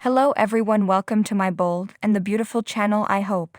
Hello everyone, welcome to my bold and the beautiful channel. I hope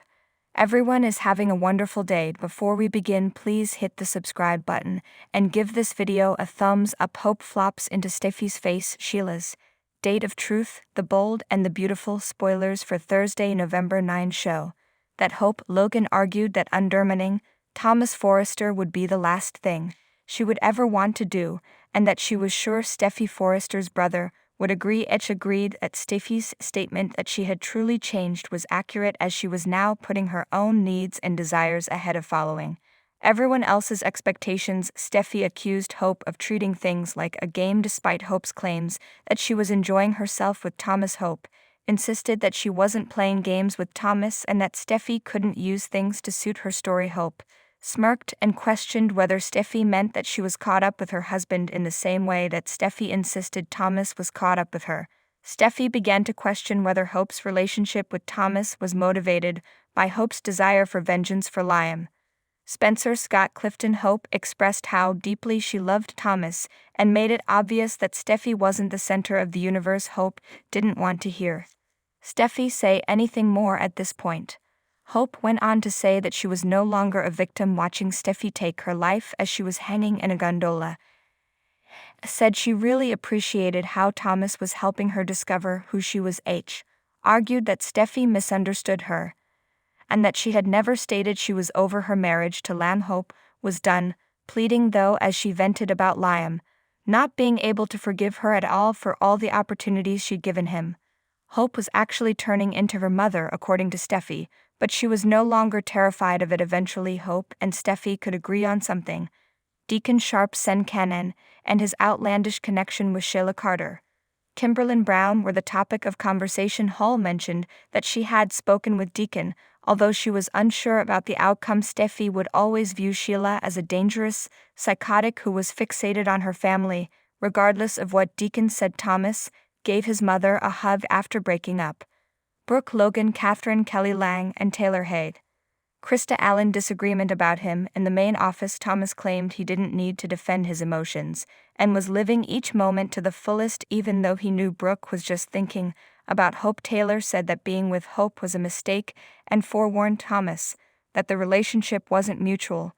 everyone is having a wonderful day. Before we begin, please hit the subscribe button and give this video a thumbs up. Hope flops into Steffi's face. Sheila's date of truth, the bold and the beautiful spoilers for Thursday, November 9 show that Hope Logan argued that undermining Thomas Forrester would be the last thing she would ever want to do, and that she was sure Steffi Forrester's brother would agree. Etch agreed that Steffi's statement that she had truly changed was accurate, as she was now putting her own needs and desires ahead of following everyone else's expectations. Steffi accused Hope of treating things like a game despite Hope's claims that she was enjoying herself with Thomas. Hope insisted that she wasn't playing games with Thomas and that Steffi couldn't use things to suit her story. Hope smirked and questioned whether Steffi meant that she was caught up with her husband in the same way that Steffi insisted Thomas was caught up with her. Steffi began to question whether Hope's relationship with Thomas was motivated by Hope's desire for vengeance for Liam. Spencer Scott Clifton. Hope expressed how deeply she loved Thomas and made it obvious that Steffi wasn't the center of the universe. Hope didn't want to hear Steffi say anything more at this point. Hope went on to say that she was no longer a victim watching Steffi take her life as she was hanging in a gondola. Said she really appreciated how Thomas was helping her discover who she was. Argued that Steffi misunderstood her and that she had never stated she was over her marriage to Liam. Hope was done pleading, though, as she vented about Liam not being able to forgive her at all for all the opportunities she'd given him. Hope was actually turning into her mother, according to Steffi, but she was no longer terrified of it. Eventually, Hope and Steffi could agree on something: Deacon Sharp Sen Cannon and his outlandish connection with Sheila Carter. Kimberlyn Brown were the topic of conversation. Hall mentioned that she had spoken with Deacon, although she was unsure about the outcome. Steffi would always view Sheila as a dangerous psychotic who was fixated on her family, regardless of what Deacon said. Thomas gave his mother a hug after breaking up. Brooke Logan, Catherine Kelly Lang, and Taylor Haid. Krista Allen disagreement about him. In the main office, Thomas claimed he didn't need to defend his emotions and was living each moment to the fullest, even though he knew Brooke was just thinking about Hope. Taylor said that being with Hope was a mistake and forewarned Thomas that the relationship wasn't mutual.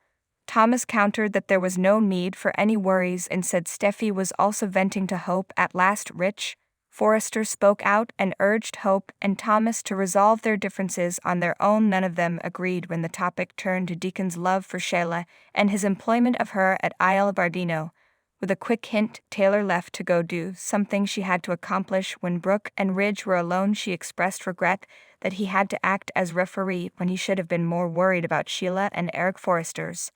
Thomas countered that there was no need for any worries and said Steffi was also venting to Hope at last. Rich Forrester spoke out and urged Hope and Thomas to resolve their differences on their own. None of them agreed when the topic turned to Deacon's love for Sheila and his employment of her at Isle Bardino. With a quick hint, Taylor left to go do something she had to accomplish. When Brooke and Ridge were alone, she expressed regret that he had to act as referee when he should have been more worried about Sheila and Eric Forrester's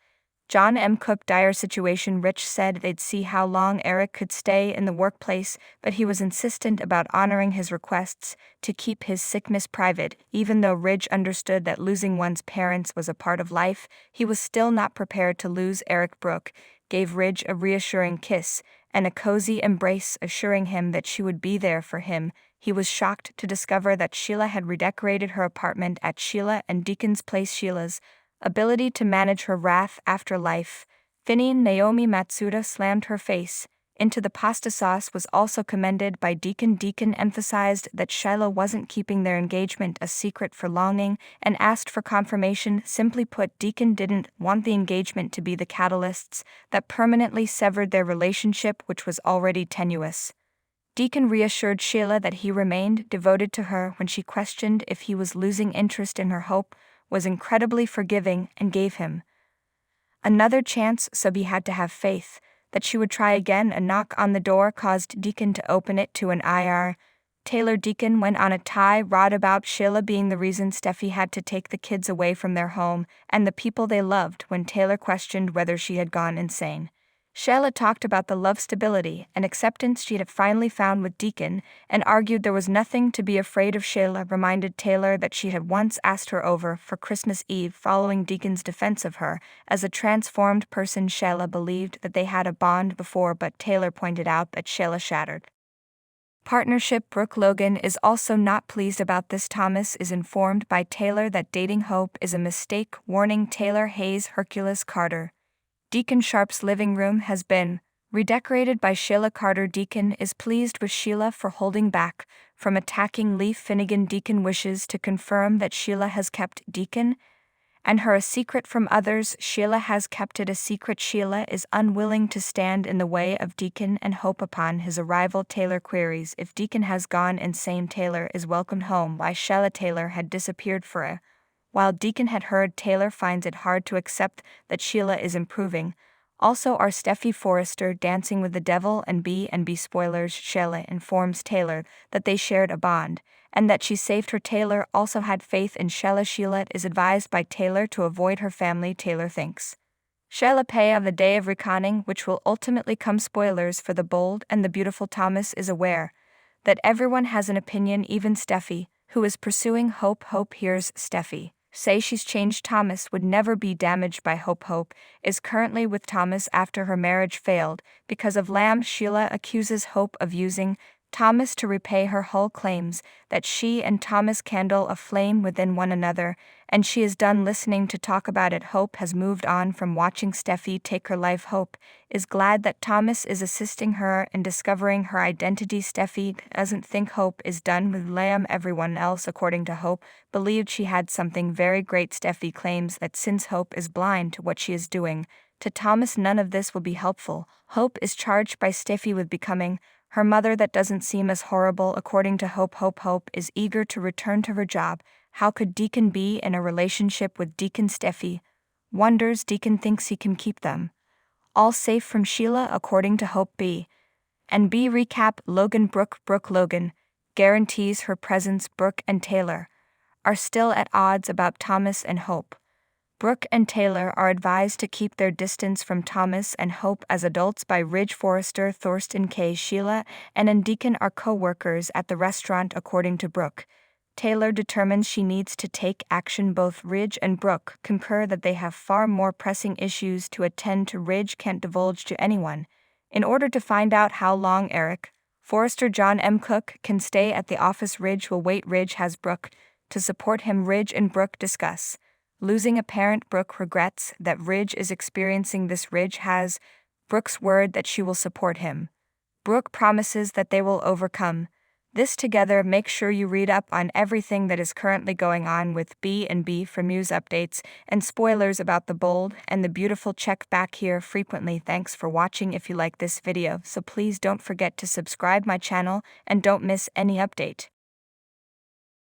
John M. Cook dire situation. Rich said they'd see how long Eric could stay in the workplace, but he was insistent about honoring his requests to keep his sickness private. Even though Ridge understood that losing one's parents was a part of life, he was still not prepared to lose Eric. Brooke gave Ridge a reassuring kiss and a cozy embrace, assuring him that she would be there for him. He was shocked to discover that Sheila had redecorated her apartment at Sheila and Deacon's place. Sheila's ability to manage her wrath after life. Finian Naomi Matsuda slammed her face into the pasta sauce was also commended by Deacon. Deacon emphasized that Sheila wasn't keeping their engagement a secret for longing and asked for confirmation. Simply put, Deacon didn't want the engagement to be the catalysts that permanently severed their relationship, which was already tenuous. Deacon reassured Sheila that he remained devoted to her when she questioned if he was losing interest in her. Hope was incredibly forgiving and gave him another chance, so he had to have faith that she would try again. A knock on the door caused Deacon to open it to an IR. Taylor. Deacon went on a tirade about Sheila being the reason Steffi had to take the kids away from their home and the people they loved when Taylor questioned whether she had gone insane. Sheila talked about the love, stability, and acceptance she had finally found with Deacon and argued there was nothing to be afraid of. Sheila reminded Taylor that she had once asked her over for Christmas Eve following Deacon's defense of her as a transformed person. Sheila believed that they had a bond before, but Taylor pointed out that Sheila shattered partnership. Brooke Logan is also not pleased about this. Thomas is informed by Taylor that dating Hope is a mistake, warning Taylor. Hayes Hercules Carter. Deacon Sharp's living room has been redecorated by Sheila Carter. Deacon is pleased with Sheila for holding back from attacking Leaf Finnegan. Deacon wishes to confirm that Sheila has kept Deacon and her a secret from others. Sheila has kept it a secret. Sheila is unwilling to stand in the way of Deacon and Hope. Upon his arrival, Taylor queries if Deacon has gone insane. Taylor is welcomed home by Sheila. Taylor had disappeared for a while. Deacon had heard. Taylor finds it hard to accept that Sheila is improving. Also are Steffi Forrester dancing with the devil and B&B spoilers. Sheila informs Taylor that they shared a bond and that she saved her. Taylor also had faith in Sheila. Sheila is advised by Taylor to avoid her family. Taylor thinks Sheila pay on the day of reckoning, which will ultimately come. Spoilers for The Bold and the Beautiful. Thomas is aware that everyone has an opinion, even Steffi, who is pursuing Hope. Hope hears Steffi say she's changed. Thomas would never be damaged by Hope. Hope is currently with Thomas after her marriage failed because of Lamb. Sheila accuses Hope of using Thomas to repay her. Hull claims that she and Thomas kindle a flame within one another, and she is done listening to talk about it. Hope has moved on from watching Steffi take her life. Hope is glad that Thomas is assisting her in discovering her identity. Steffi doesn't think Hope is done with Liam. Everyone else, according to Hope, believed she had something very great. Steffi claims that since Hope is blind to what she is doing to Thomas, none of this will be helpful. Hope is charged by Steffi with becoming her mother. That doesn't seem as horrible, according to Hope. Hope is eager to return to her job. How could Deacon be in a relationship with Deacon? Steffi wonders. Deacon thinks he can keep them all safe from Sheila, according to Hope. B recap. Logan Brooke Logan guarantees her presence. Brooke and Taylor are still at odds about Thomas and Hope. Brooke and Taylor are advised to keep their distance from Thomas and Hope as adults by Ridge Forrester. Thorsten K. Sheila and Deacon are co-workers at the restaurant, according to Brooke. Taylor determines she needs to take action. Both Ridge and Brooke concur that they have far more pressing issues to attend to. Ridge can't divulge to anyone. In order to find out how long Eric Forrester John M. Cook can stay at the office, Ridge will wait. Ridge has Brooke to support him. Ridge and Brooke discuss losing a parent. Brooke regrets that Ridge is experiencing this. Ridge has Brooke's word that she will support him. Brooke promises that they will overcome this together. Make sure you read up on everything that is currently going on with B&B for news updates and spoilers about The Bold and the Beautiful. Check back here frequently. Thanks for watching. If you like this video, so please don't forget to subscribe my channel and don't miss any update.